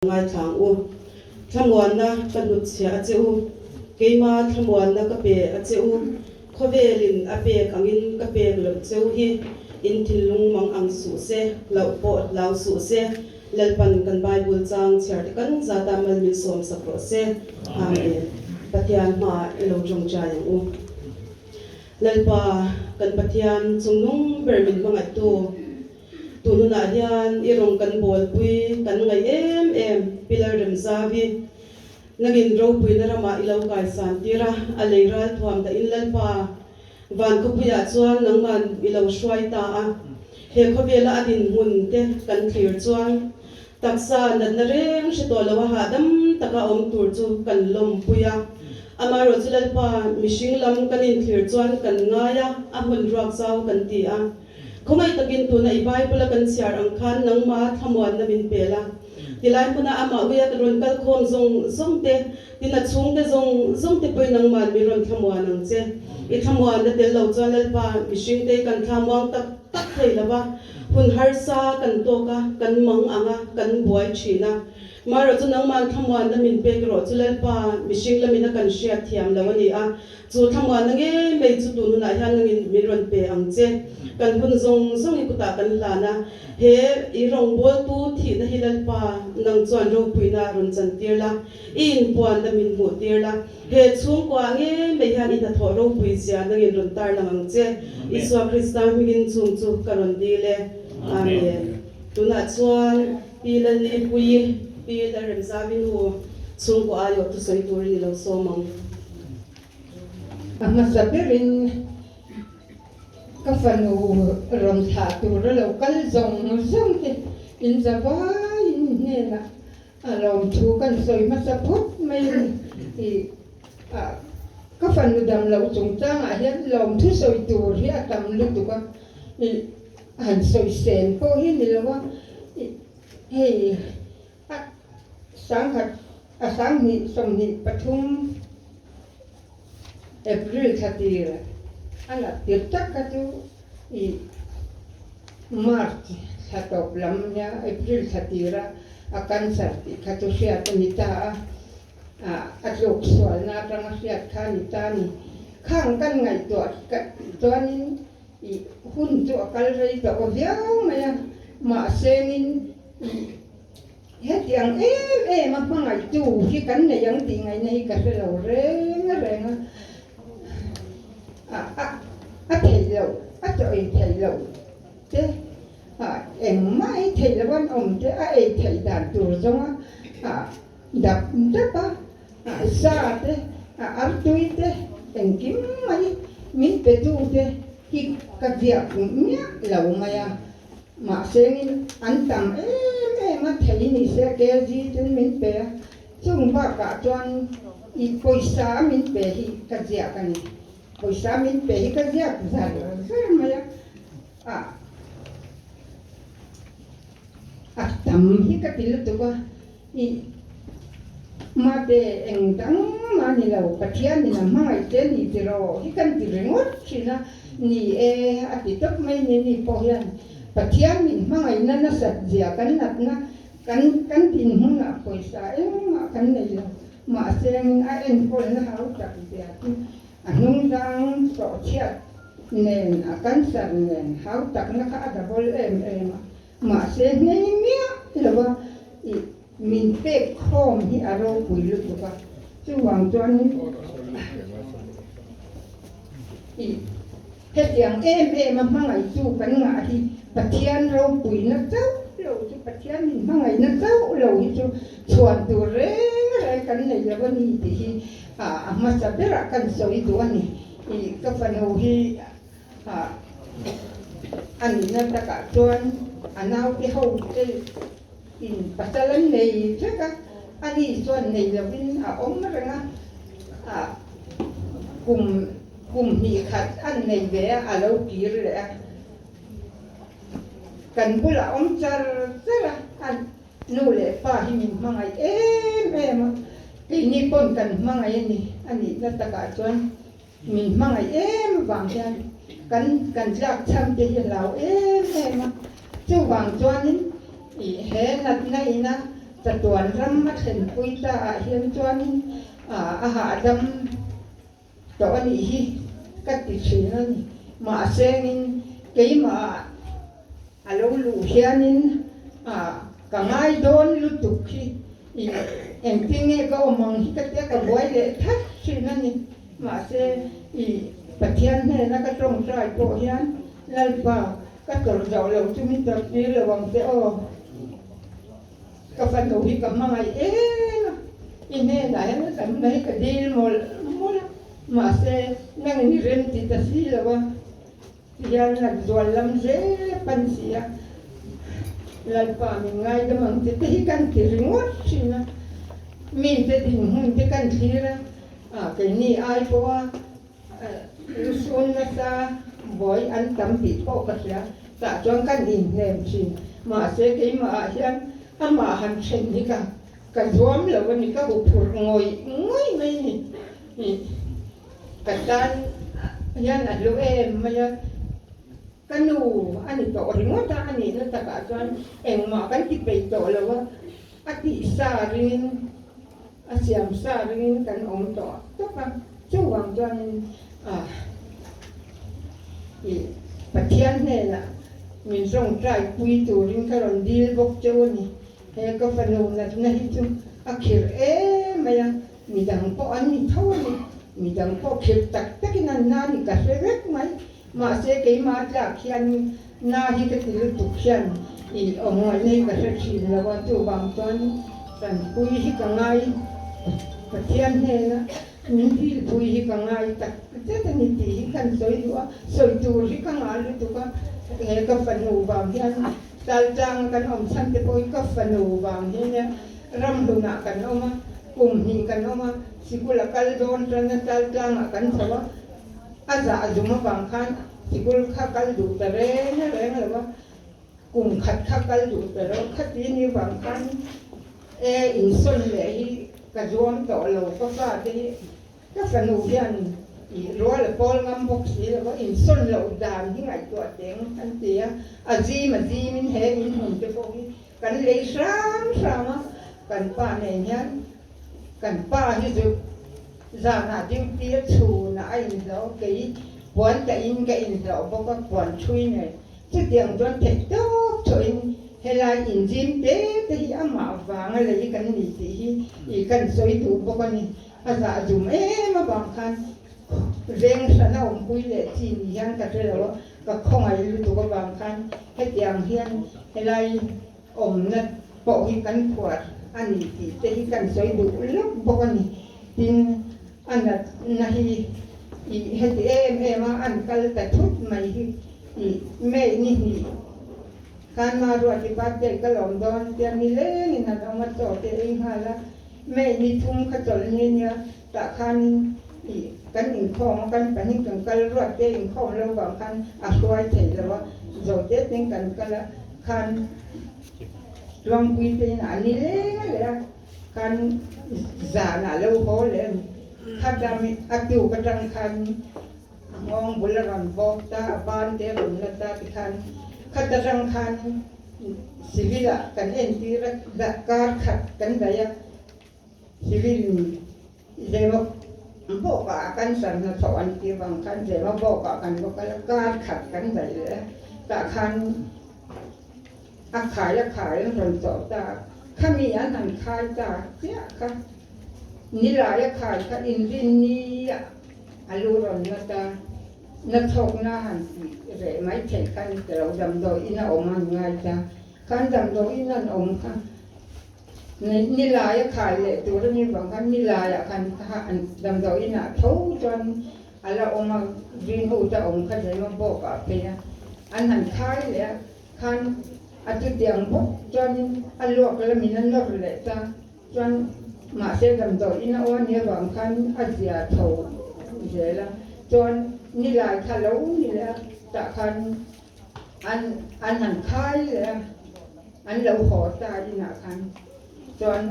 ngai thang u thamwan na kanut sia acheu keima thamwan na ka pe acheu khovelin ape kangin ka pe lo cheu hi in thilung mang ang su se lau po lau su se lalpan kan bible chang chhar kan zata mal mi som sakro se amen pathian ma ilo jong cha yang u lalpa kan pathian chungnung bermin mangai tu tununa hian irong kan bol pui kan ngai em pilar rem zawi nagin ro pui na rama ilo kai san tira aleiral thuam da in lalpa van ko puya chuan nangman ilo shwai ta a he khobela adin mun te kan thlir chuan taksa nan na reng shito lawa hadam taka om tur chu kan lom puya amaro chulalpa mishing lam kanin thlir chuan kan ngaya ahun rak chaw kan ti a khomai takin tu na ibai pula kan siar ang khan nang ma thamwan na min pela tilai puna ama uya ron kal khom zong te tina chung te zong te poi nang man mi ron thamwan ang che I thamwan na tel lo chalal pa mishing te kan thamwang tak thei lawa hun harsa kan toka kan mang anga kan buai china maro chu nang man thamwan na min pe ro chulal pa mishing lamina kan shia thiam lawani a chu thamwan na nge mei chu tu na hian ngin mi ron pe ang che kan hun zong ni kuta kan lana he I rong bol tu thi na hilal pa nang chuan ro puina ron chan tirla in puan da min mu tirla he chung kwa nge mei han I ta tho ro pui sia nangin ron tar lang che Iswa Krista migin chung chu karon dile amen tuna chuan pilan ni pui pila rem zavinu chung kwa ayo tu soi turi lo somang amasabirin kafanu rom tha tur lo kal zong te in zawai ne na alom thu kan soi masaput mai I kafanu dam lo chung chang a hian lom thu soi tur hi atam lu tu ka han soi sen ko hi ni lo wa hei sang ni som ni pathum April khatira ala tirtak katu I March hatop lamnya April khatira akan sarti katu sia tunita atlok swal na tanga sia khanita ni khang kan ngai to ni I hun tu akal rei to oviao maya ma sengin het yang ma mangai tu hi kan ne yang ti ngai nei ka se lo renga thầy lâu trời thầy lâu thế em mai thầy là văn ông thế thầy đàn tù giống đập đắp xa thế ăn tui thế em kiếm mấy min pe tu thế khi cái việc nhá lâu mà xem ăn tầm mà thầy ni sẽ cái gì trên min pe chung ba cả toàn I poisa min pe hi cái việc này poisa min pe hi ka dia zar maya tam hi ka til tu ba I ma de eng dang ma ni lo pathian ni na mai te ni ti ro hi kan ti rengot china ni ati tok mai ni po hian pathian min mai na na sat zia kan nat na kan tin hun na poisa ma kan nei lo ma seng en pol na hau tak dia anung dang so chiat nen akan san nen hau tak na ka ada bol ma se nei mia lawa I min pe khom hi aro pui lu ba chu wang chuan I het yang ma mangai tu kan nga hi pathian ro pui na chau lo chu pathian min mangai na chau lo hi chu chuan tu re kan nei lawa ni ti hi masabira kan soi tuani I kafanu hi ani na taka tuan anau ti ho te in pasalan nei chaka ani tuan nei lawin om ranga kum hi khat an nei ve alo kir le kan bula om char sara an nu le pa hi min mangai em ini pun kan mangai ni ani nataka chuan min mangai wang hian kan lak cham te hi lau chu wang chuan I he nat na ina ตะตวนรำมาเห็นปุยตาเฮียนจวนอาหารดำตัวนี้ก็ติดชื้นนั่นมาเซงินเกี่ยมาอารมณ์ลูเฮียนินกังไงโดนลุตุกีเอ็งทิ้งเงี้ยก็มองที่ก็เจ้าก็บวยเลยทัดชื้นนั่นมาเซปะเทียนเนี่ยแล้วก็ตรงใจโปเฮียนแล้วป่าก็ตัวเราจุ่มตัวนี้ระวังเจ้าก็ฟันดูที่กับมาไอ้อินเนี่ยไหนนะแต่ไม่ก็ดีหมดมาเซนั่งนี่เรียนติดสิแล้วว่ายันนักจวนลำเจปันเสียแล้วป่ามีไงก็มันจะที่กันที่ริงวัดสินะมีแต่ที่หุ่นที่กันที่ละแค่นี้ไอ้พวกลูกส่วนนักตาบ่อยอันตั้มติดโป๊กเสียแต่จวนกันอินเนี่ยสิมาเซกี่มาเฮียนมาหันเช่นนี้กันรวมแล้ววันนี้ก็อุปงอยไม่นี่กันด้านยันอัดลูเอ็มมากันดูอันนี้ต่อถึงว่าตาอันนี้นั่นแต่การจวนเอ็งมากันที่ไปต่อแล้วว่าอธิสารินอาเซียมสารินกันองต่อทุกคนช่วงจวนประเทศเนี่ยนะมีส่งใจคุยตัวริงกระดอนดีลบกโจนี่เฮก็ฟันนูนัดนะฮิจุอาคิรมายังมีดังพออันนี้เท่านี้มีดังพอคิรตักตะกินันนานี่กระเสกไหมมาเสกมาจากเขียนนาฮิตติลุตุเขียนองค์นี้กระเสกชินแล้วว่าตัวบางตอนสันคุยที่กังไงประเทศเนี่ยนะมีที่คุยที่กังไงตักเจ้าหนี้ที่กันสวยตัวที่กังไงตัวก็เฮก็ฟันนูบางเฮียนตาจังกันอมชันจะปอยก็ฟันนูบางเฮียนรำดูหนักกันออกมากลุ่มหิกันออกมาสิกุลกัลโดนจนตาจังกันสวะอาจจะจุมาบางคันสิกุลข้ากัลดูแต่เร่งเลยว่ากลุ่มขัดข้ากัลดูแต่เราขัดยินอยู่บางคันอินสุนเลยกระจวนต่อเราก็ฟาดที่ก็ฟันนูเฮียนรัวเลยพอลงบกสีแล้วก็อินสุนเราดามที่ไหนตัวเต็งอันเสียอาจีมันเห็นหุ่นจะพวกนี้กันเลยซ้ำกันป้าเนี่ยกันป้าที่สุดจานาจิ้งเตี้ยชูน่ะไอ้เราเกี่ยปวนกับอินเราบอกว่าปวนช่วยเนี่ยจุดเดียงจนเด็กโตช่วยเฮลายอินจิ้มเต้ที่อามาฟังอะไรกันนี่ที่กันสวยถูกบอกว่านี่อาจจะจุ่มมาบางคันเร่งสนองคุยเลยที่นี่ยันกันเลยว่าก็คงไอ้รู้ตัวบางคันให้เตียงเฮียนให้ไล่อมนั่นปอกให้กันขวดอันนี้ที่จะให้กันสวยดูลับบอกว่านี่ทินอันนั้นนะที่ให้มาอันกันแต่ทุกไม่ที่แม่นี่การมารวดที่บ้านเด็กก็หลงโดนเตียงนี่เล่นี่นะเอามาต่อเตียงหาละแม่นี่ทุ่มขจรเนี่ยตะคันกันอินของกันไปนี่กันรวดเองของเราบางคันอาช่วยถึงแล้วว่าโจทย์เด็ดนี่กันละคันลองคุยเป็นอันนี้เลยกันจานาเราพอเลยคันดำอัติวกระดังคันมองบุลรันบอกตาบ้านเดรุนละตาติคันคันกระดังคันสิวิละกันเอ็นที่รักการขัดกันได้สิวิลเดมบอกกันสันสอนที่บางคันเดมบอกกันบอกกันการขัดกันได้เลยแต่คันขายรันต่อตาข้ามีอันนั้นขายตาเสียค่ะนี่หลายขายค่ะอินดินนี่อาลูรอนนะตานักทอกหน้าหันเร่ไม่ใช่กันแต่เราดำโดยอินาอมมันง่ายจ้ะคันดำโดยอินันอมค่ะนี่หลายขายเลยตัวนี้บางคันนี่หลายคันดำโดยอินาเท่าจนอะไรอมมาดินหูจะอมค่ะเลยมาบอกกับเพียอันนั้นขายเลยคันอาทิตย์ยังบุกจนอันลวกแล้วมีนั่นนอกเลยจ้ะจนมาเสดำโดอินาวันนี้บางคันอาเซียเท่าเจละจนนี่หลายคันแล้วนี่แหละแต่คันอันหันคายเลยอันเราขอตาดีนะคันจน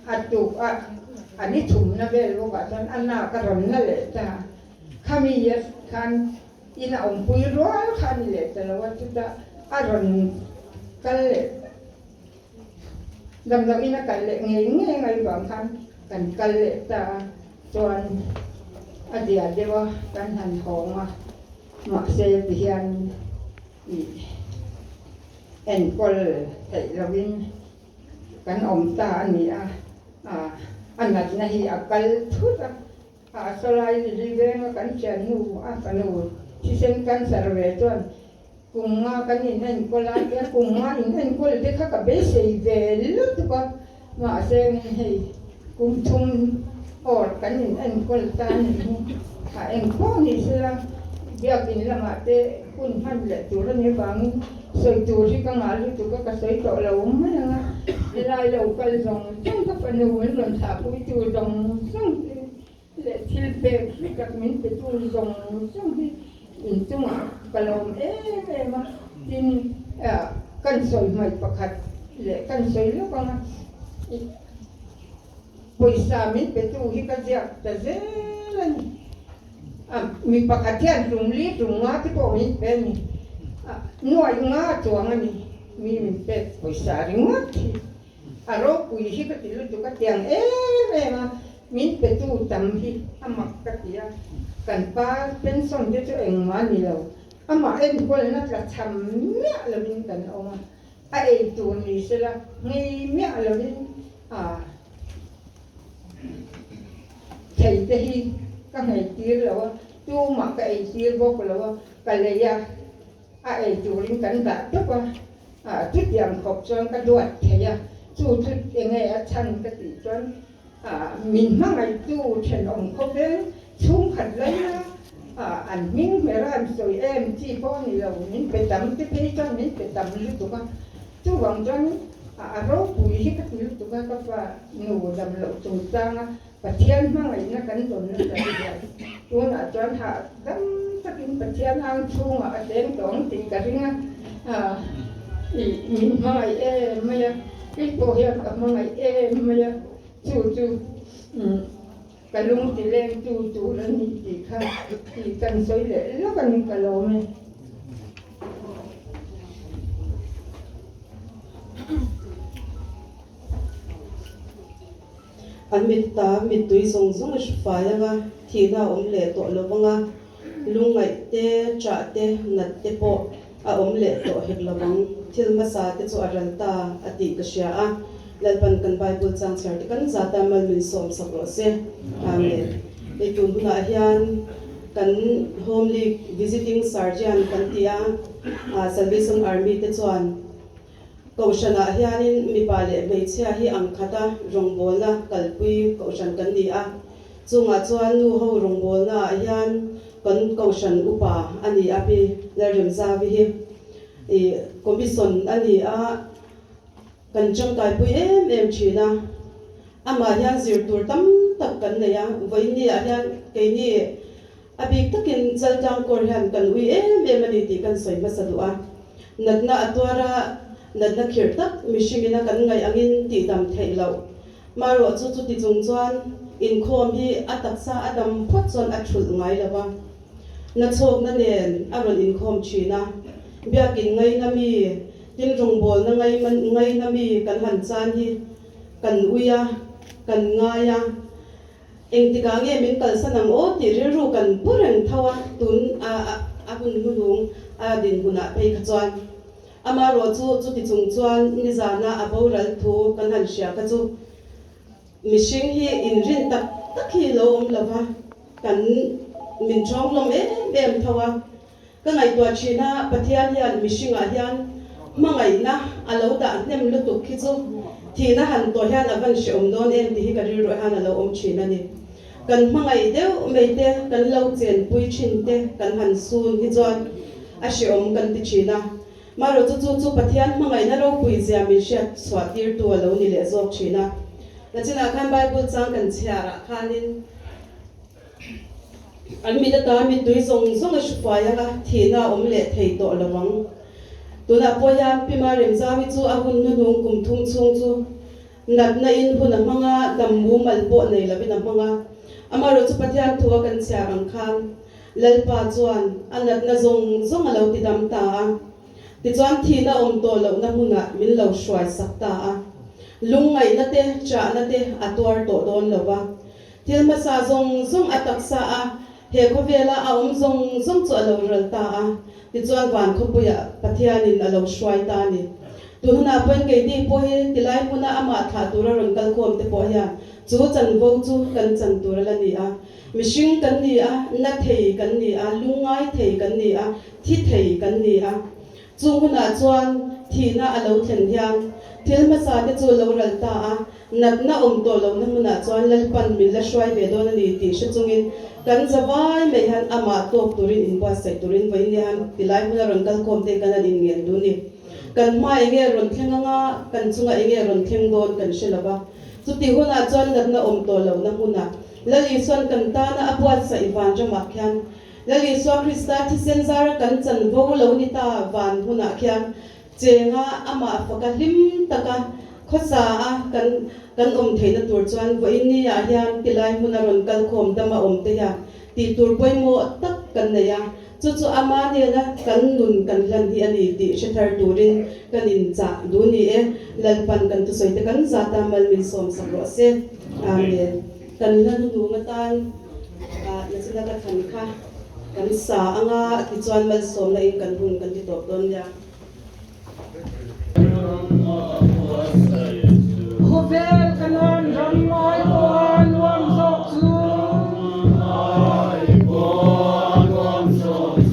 อัดตุกอันนี้ถุงนะเบลบอกว่าจนอันน่ากระรอนนั่นแหละจ้ะข้ามีเยอะคันอินาอมปุยร้อยคันนี่แหละแต่ละว่าจะอารมณ์กันเลย ดำเราอินะกันเละเงี้ยเงี้ยไงบางครั้งกันเละตาจวนอดีตเดียวกันหันของมาเซเปียนเอ็นกอลไอ้เราวินกันอมตาอันนี้อันนั้นนะฮีอักลทุกสลายดีเวงกันเชนูกันนูที่เส้นกันสารเวจวนกุมมากันนี่นั่นก็ลาเดียกุมมานี่นั่นก็เลยเด็กเขาก็เบสเวลุตุกมาเซงให้กุมทุมออดกันนี่นั่นก็ตานเอ็งพ่อนี่สิละเบียกินละมาเตคุณพันเละตัวนี้บางสวยตัวที่กังอาลีตัวก็สวยตัวเราไม่ยังลายเราก็ลงจังก็เป็นหนูเหมือนหล่นถาปุยตัวลงจังเลยทิลเบกที่กับมิ้นไปตัวลงจังที่อินตัวก็ลงมาดินกันสวยไม่ประคัดเลยกันสวยแล้วก็มาปุยสามิ้นไปตัวที่ก็จะแต่เจ้ามีประคัดเทียนตรงลีตรงงาที่พวกมิ้นเป็นหน่วยงาตัวนี้มีเป็ดปุยสาริงาที่รบปุยที่ก็ติดตัวก็เตียงมามิ้นเป็ดตู้ตำที่มักกะติยากันป้าเป็นส่วนที่ตัวเองมานี่เรามาเอ็นคนนั้นจะทำเมียเราเป็นกันเอามาไอ้ตัวนี้สิละงี้เมียเราเป็นใช่แต่ที่ก็ให้ตีเราตู้หมักไอ้ตีบอกเรากันเลยอะไอ้ตัวนี้กันแบบทุกว่าทุกอย่างขอบจนกระโดดเทียสู้ทุกยังไงฉันกติจนมินมั่งไอ้ตู้ฉันองเขาเป็นชุ่มขัดเลยนะอันมิ้งเมื่อรันสวยที่พ่อนี่เรามิ้นไปตำที่พี่จนมิ้นไปตำลุตุกตู้หวังจนรบปุยที่กติลุตุกก็ว่าหนูดำหลบจุดจังปะเทียนมั่งไอ้นักกันตนนั่นจะดีตัวน่ะจนหาดำสักกินปะเทียนอ่างชุ่มเต็มตองตีกระดิ่งมินมั่งไอ้ไม่ยากพี่โบเฮียกับมั่งไอ้ไม่ยากจู่กะลุงติเล่นจู่แล้วนี่ตีข้าตีกันสวยเลยแล้วกันกะโลมอันมิตามิตุยทรงสุฟ้ายังที่น่าอมเล่ตัวลบังลุงไงเตจ่าเตนัดเตโปอมเล่ตัวเฮกลบังที่มาสาเตจูอารันตาอติกเชียแล้วปันกันไบเบิลจังเสียที่กันจัดแต่มันมีสมสักโลเซอาเมนในจุดนั้นเฮียนกันโฮมลีก visiting sergeant กันที่Salvation Army ที่จวนก็ฉันเฮียนินมีปาเลไม่เชื่อที่อังคตารองบอลละกัลปุยก็ฉันกันดีจุงจวนนูเขารองบอลละเฮียนกันก็ฉันอุปาอันนี้พี่เรื่องจาวิก็มีส่วนอันนี้กันจังไกปุยชีนะมาเฮียนสิร์ตัวตั้มตักกันเนี่ยวันนี้เฮียนแค่นี้พี่ตักินจัลจังกอร์เฮียนกันวิมันดีที่กันสวยมาสะดวกนัดน่ะตัวระนัดนักเขียนตักมิชิมินะกันไงอังอินตีดำเทเรามารอจุดที่จงจวนอินโคมที่ตักซาดำพัดจวนชุดไงละวะนัดโชคนั่นเองรอนอินโคมชีนะเบียกินไงน้ำมีจินจงบอลนั่งไงมันไงน้ำมีกันหันจานที่กันอุยกันง่ายเองที่กางเงี้ยมินกันสนามโอที่เรื่องกันผู้เรียนทว่าตุนคุณหุ่นดินหุ่นไปขจรมารอจุดที่จงจวนนิจานะบ่าวรัลทูกันหันเชียกจุมิชิงฮีอินรินตักฮีลมละวะกันมินจองลมเบมทว่าก็ไงตัวชีนะปะเทียนยันมิชิงอายันมาไงนะอาลาวดาเนมลุตุกิจุที่นะหันตัวยันวันเชื่อมโดนที่กันริโรหันอาลาวชีนะนี่กันมาไงเดียวไม่เดกันลาวเจนปุยชินเดกันหันซูนที่จวนอาเชื่อมกันที่ชีนะมารอจุปะเทียนมาไงนะเราปุยเสียมิเชตสวัสดีตัวเรานี่เลยจบชีนะแล้วจีน่าคันไบเบิลจังกันเชียร์คันนินอันมีแต่ตามีตุยส่งชุดไฟยังที่น่าอมเละเทยตัวระวังตัวน่ะพอยามพิมาเริมจาวิจูอาหุ่นนุ่งกุมทุ่งชงจูนัดน่ะอินหุ่นน่ะมังะดำมูมัลโบในละเป็นน่ะมังะมารอจุปะเทียนทัวกันเชียร์รังคันเลลปาจวนอันนัดน่ะส่งเราติดดำตาที่จวนที่น่าอมตัวเราน่ะหุ่นน่ะมินเราช่วยสักตา lungai na te cha na te atwar to don lawa thil ma sa zong zong atak sa a he kho vela a zong zong chu alo ral ta a ti chuan van kho puya pathianin alo shwai ta ni tuhna pen ke di po he tilai muna ama tha tura ron kal khom te po ya chu chan vo chu kan chan tura la ni a mishing kan ni a na thei kan ni a lungai thei kan ni a thi thei kan ni a chu huna chuan thina alo thlen hian thil ma sa te chu lo ral ta a nat na to lo na huna chuan lal pan min la shwai ve don ani ti sha chungin kan zawai me han ama top turin in ba sai turin vai ni han tilai huna ron kal khom te kan in ngen du ni kan ma enge ron thlenganga kan chunga enge ron thleng don kan shelaba chuti huna chuan lat na to lo na huna lali son kan ta na apwat sa ivan jama khan lali so krista thi senzar kan chan vo lo ni ta van huna khan chenga ama faka lim taka khosa kan theina tur chuan voi ni ya hian tilai huna ron kal khom dama te ya ti tur poimo tak kan ne ya chu ama ne na kan nun kan lan hi ani ti shethar turin kan in cha du ni e lalpan kan tu soite kan za ta mal min som sam ro se amen kan na nu ngatan na sila ka khan kha kan sa anga ti chuan mal som na in kan hun kan ti top don ya